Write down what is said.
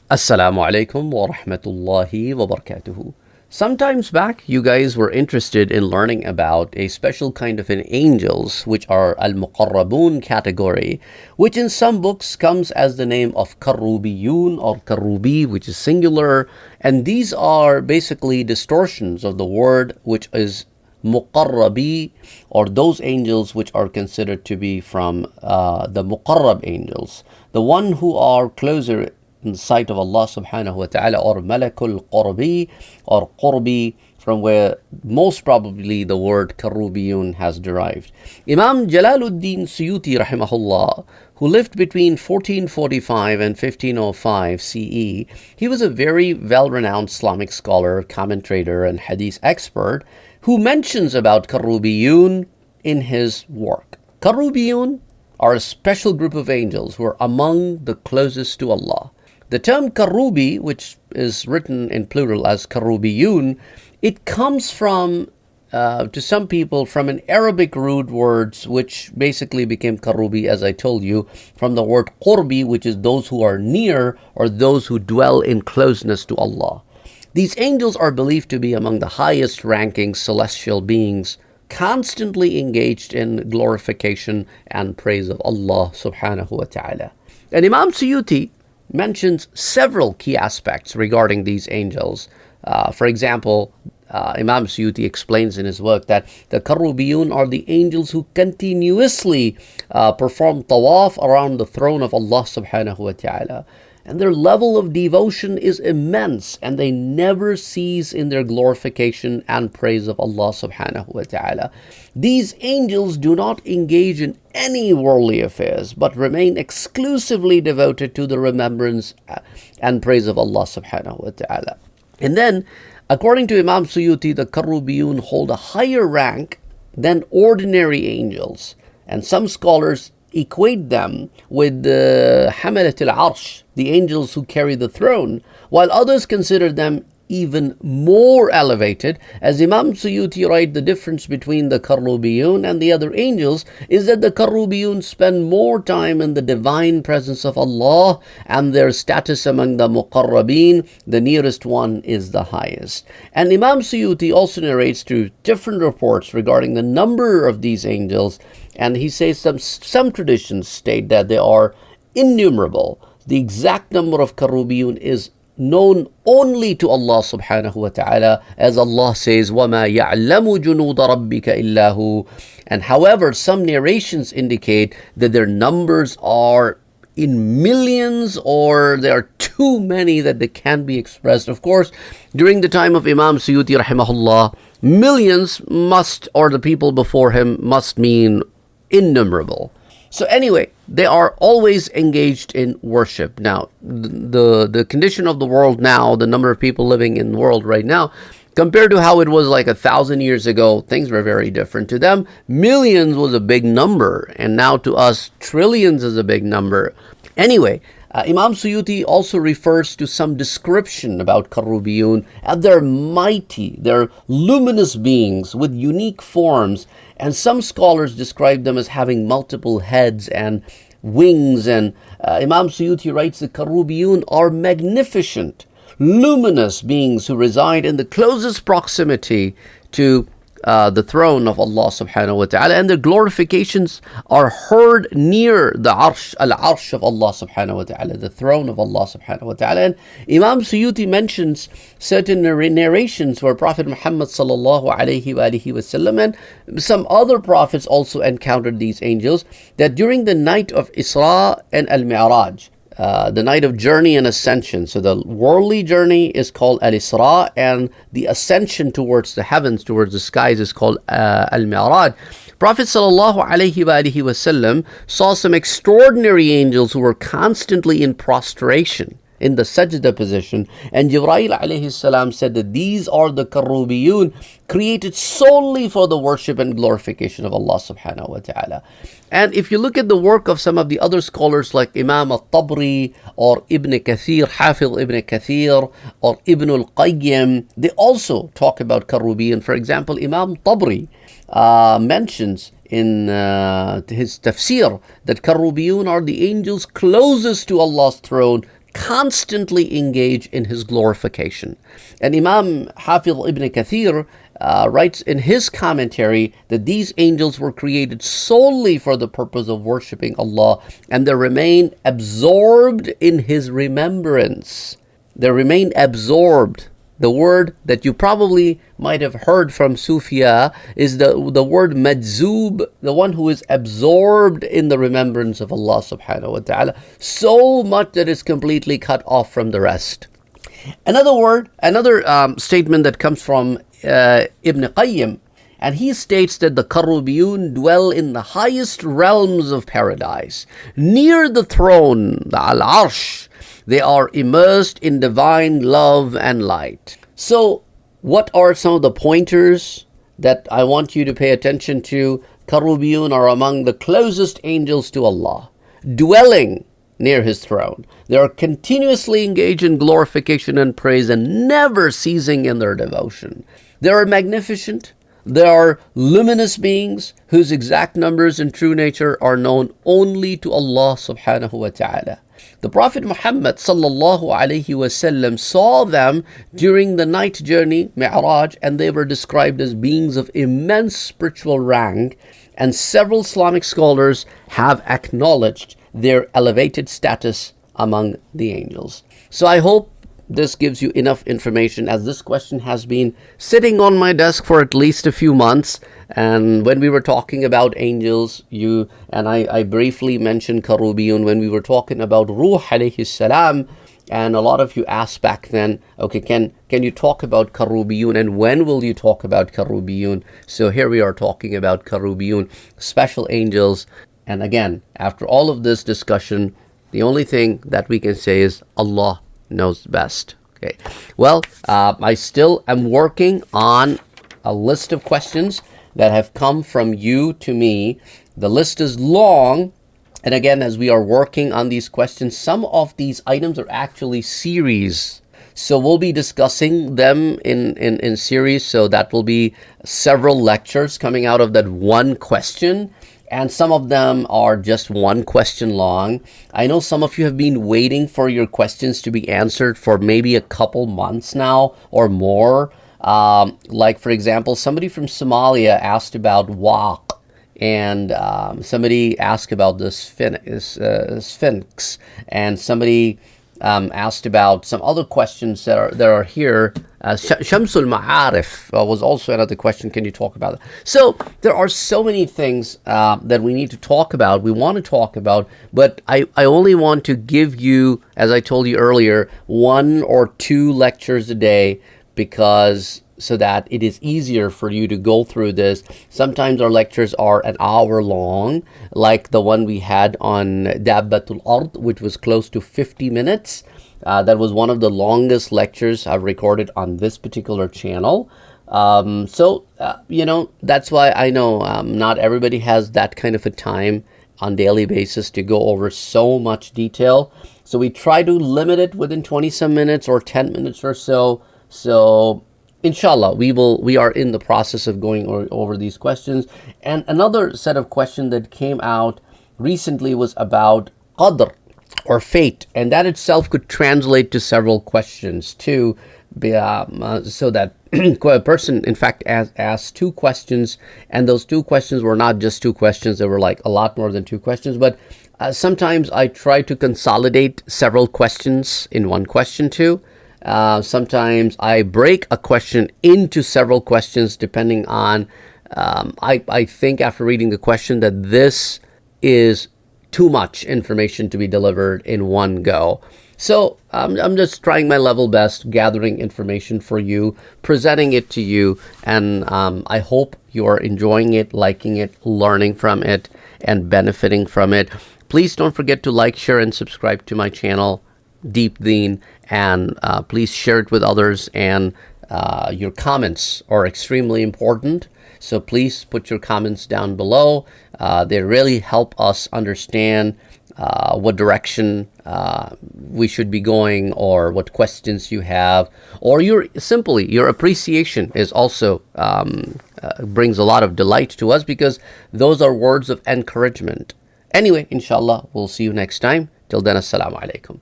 Assalamu alaikum wa rahmatullahi wa barakatuhu. Sometimes back, you guys were interested in learning about a special kind of an angels, which are al-muqarrabun category, which in some books comes as the name of Karrobiyun or Karrobi, which is singular, and these are basically distortions of the word which is muqarrabi, or those angels which are considered to be from the muqarrab angels, the one who are closer in the sight of Allah subhanahu wa ta'ala, or malakul qurbi or qurbi, from where most probably the word karrubiyun has derived. Imam Jalaluddin Suyuti rahimahullah, who lived between 1445 and 1505 CE, he was a very well-renowned Islamic scholar, commentator, and hadith expert who mentions about karrubiyun in his work. Karrubiyun are a special group of angels who are among the closest to Allah. The term Karrobi, which is written in plural as Karrobiyun, it comes from, to some people, from an Arabic root words which basically became Karrobi, as I told you, from the word Qurbi, which is those who are near or those who dwell in closeness to Allah. These angels are believed to be among the highest ranking celestial beings, constantly engaged in glorification and praise of Allah subhanahu wa ta'ala. And Imam Suyuti mentions several key aspects regarding these angels. For example, Imam Suyuti explains in his work that the Karrobiyun are the angels who continuously perform tawaf around the throne of Allah subhanahu wa ta'ala. And their level of devotion is immense, and they never cease in their glorification and praise of Allah subhanahu wa ta'ala. These angels do not engage in any worldly affairs, but remain exclusively devoted to the remembrance and praise of Allah subhanahu wa ta'ala. And then, according to Imam Suyuti, the Karrobiyun hold a higher rank than ordinary angels, and some scholars equate them with the Hamalat al-Arsh, the angels who carry the throne, while others consider them even more elevated. As Imam Suyuti writes, the difference between the Karrobiyun and the other angels is that the Karrobiyun spend more time in the divine presence of Allah, and their status among the Muqarrabin, the nearest one, is the highest. And Imam Suyuti also narrates through different reports regarding the number of these angels, and he says some traditions state that they are innumerable. The exact number of Karrobiyun is known only to Allah subhanahu wa ta'ala, as Allah says, وَمَا يَعْلَمُ جُنُودَ رَبِّكَ إِلَّا هُ. And however, some narrations indicate that their numbers are in millions, or there are too many that they can't be expressed. Of course, during the time of Imam Suyuti rahimahullah, millions must, or the people before him, must mean innumerable. So anyway, they are always engaged in worship. Now, the condition of the world now, the number of people living in the world right now, compared to how it was like 1,000 years ago, things were very different. To them, millions was a big number, and now to us, trillions is a big number. Anyway, Imam Suyuti also refers to some description about Karrobiyun as they're mighty, they're luminous beings with unique forms, and some scholars describe them as having multiple heads and wings. And Imam Suyuti writes the Karrobiyun are magnificent, luminous beings who reside in the closest proximity to the throne of Allah subhanahu wa ta'ala, and their glorifications are heard near the arsh, al-arsh of Allah subhanahu wa ta'ala, the throne of Allah subhanahu wa ta'ala. And Imam Suyuti mentions certain narrations where Prophet Muhammad sallallahu alayhi wa alihi wasallam and some other prophets also encountered these angels, that during the night of Isra and al-Mi'raj, the night of journey and ascension. So the worldly journey is called Al-Isra, and the ascension towards the heavens, towards the skies, is called Al-Mi'raj. Prophet sallallahu alaihi wasallam saw some extraordinary angels who were constantly in prostration, in the sajda position, and Jibreel alayhi salam said that these are the Karrobiyun, created solely for the worship and glorification of Allah subhanahu wa ta'ala. And if you look at the work of some of the other scholars like Imam al-Tabri or Ibn Kathir, Hafiz Ibn Kathir, or Ibn al-Qayyim, they also talk about Karrobiyun. For example, Imam Tabri mentions in his tafsir that Karrobiyun are the angels closest to Allah's throne, constantly engage in his glorification. And Imam Hafiz ibn Kathir writes in his commentary that these angels were created solely for the purpose of worshiping Allah, and they remain absorbed in his remembrance. They remain absorbed. The word that you probably might have heard from Sufia is the word majzub, the one who is absorbed in the remembrance of Allah subhanahu wa ta'ala, so much that it's completely cut off from the rest. Another statement that comes from Ibn Qayyim, and he states that the Karrobiyun dwell in the highest realms of paradise, near the throne, the Al-Arsh. They are immersed in divine love and light. So, what are some of the pointers that I want you to pay attention to? Karrobiyun are among the closest angels to Allah, dwelling near His throne. They are continuously engaged in glorification and praise and never ceasing in their devotion. They are magnificent. They are luminous beings whose exact numbers and true nature are known only to Allah subhanahu wa ta'ala. The Prophet Muhammad sallallahu alayhi wasallam saw them during the night journey, Mi'raj, and they were described as beings of immense spiritual rank, and several Islamic scholars have acknowledged their elevated status among the angels. So I hope this gives you enough information, as this question has been sitting on my desk for at least a few months. And when we were talking about angels, I briefly mentioned Karrobiyun when we were talking about Ruh alayhi salam, and a lot of you asked back then, okay, can you talk about Karrobiyun, and when will you talk about Karrobiyun? So here we are talking about Karrobiyun, special angels. And again, after all of this discussion, the only thing that we can say is Allah knows best. Okay. Well, I still am working on a list of questions that have come from you to me. The list is long. And again, as we are working on these questions, some of these items are actually series. So we'll be discussing them in series. So that will be several lectures coming out of that one question. And some of them are just one question long. I know some of you have been waiting for your questions to be answered for maybe a couple months now or more. Like, for example, somebody from Somalia asked about waq, and somebody asked about the sphinx, and somebody asked about some other questions that are here. Shamsul Ma'arif was also another question. Can you talk about it? So there are so many things that we need to talk about, we want to talk about, but I only want to give you, as I told you earlier, 1 or 2 lectures a day, because so that it is easier for you to go through this. Sometimes our lectures are an hour long, like the one we had on Dabbatul Ard, which was close to 50 minutes. That was one of the longest lectures I've recorded on this particular channel. That's why I know not everybody has that kind of a time on daily basis to go over so much detail. So we try to limit it within 20 some minutes or 10 minutes or so. So inshallah, we are in the process of going over these questions. And another set of questions that came out recently was about Qadr, or fate, and that itself could translate to several questions too. So that a person, in fact, asked 2 questions, and those 2 questions were not just 2 questions, they were like a lot more than 2 questions. But sometimes I try to consolidate several questions in one question too. Sometimes I break a question into several questions, depending on, I think after reading the question that this is too much information to be delivered in one go. So I'm just trying my level best, gathering information for you, presenting it to you, and I hope you are enjoying it, liking it, learning from it, and benefiting from it. Please don't forget to like, share, and subscribe to my channel, Deep Deen, and please share it with others. And your comments are extremely important, so please put your comments down below. They really help us understand what direction we should be going, or what questions you have, or your appreciation is also brings a lot of delight to us, because those are words of encouragement. Anyway, inshallah, we'll see you next time. Till then, assalamu alaikum.